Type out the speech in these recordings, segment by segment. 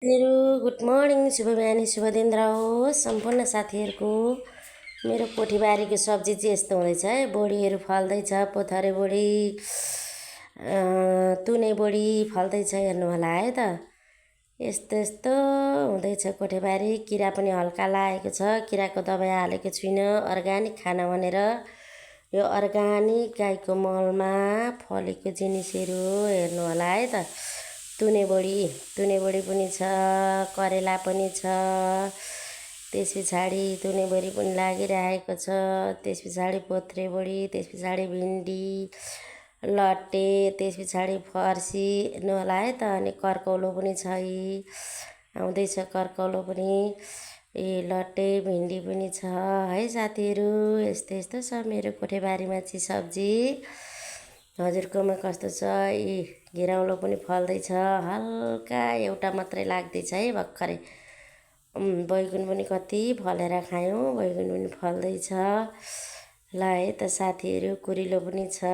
मेरो good morning, शुभ बिहानी, शुभ दिन रहोस् सम्पूर्ण साथीहरूको। मेरो कोठीबारीको सब्जी चाहिँ यस्तो हुँदैछ है। बोडीहरू फल्दैछ, पोथरे बोडी, तुने बोडी फल्दैछ, हेर्नु होला है त। यस्तो यस्तो हुँदैछ कोठीबारी। किरा पनि हल्का लागेको छ, किराको दबाई हालेको छुइनँ, अर्ग्यानिक खाना भनेर। यो अर्ग्यानिक गाईको मलमा फलेको जिनिसहरू हेर्नु होला है त। तुने बोडी पनि छ, करेला पनि छ। त्यस पछाडि तुने बोडी पनि लागिरहेको छ। त्यस पछाडि पोथ्रे बोडी, त्यस पछाडि भिन्डी, लट्टे, त्यस पछाडि फर्सी हेर्नु होला है त। अनि कर्कौलो पनि छ, आउँदैछ कर्कौलो पनि। लट्टे भिन्डी पनि छ है साथीहरू। यस्तो यस्तो छ मेरो कोठेबारीमा चाहिँ सब्जी। हजुरकोमा कस्तो छ? घिरौँलो पनि फल्दैछ, हल्का एउटा मात्रै लाग्दैछ है भर्खरै। बैगुन पनि कति फलेर खायौँ, बैगुन पनि फल्दैछ। ल है त साथीहरू, कुरिलो पनि छ,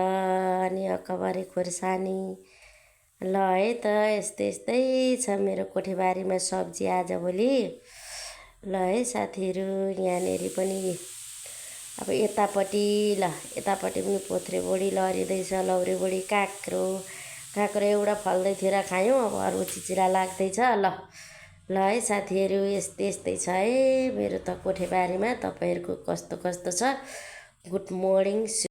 अनि अकबरे खोर्सानी। ल है त यस्तै यस्तै छ मेरो कोठेबारीमा सब्जी आजभोलि। ल है साथीहरू, यहाँनिर पनि अब यतापट्टि यतापट्टि पनि पोथ्रे बोडी लहरिँदैछ, लौरे बोडी, काँक्रो एउटा फल्दै थियो र खायौँ, अब अरू चिचिरा लाग्दैछ। ल है साथीहरू, यस्तै यस्तै छ है मेरो त कोठेबारीमा। तपाईँहरूको कस्तो कस्तो छ? Good morning.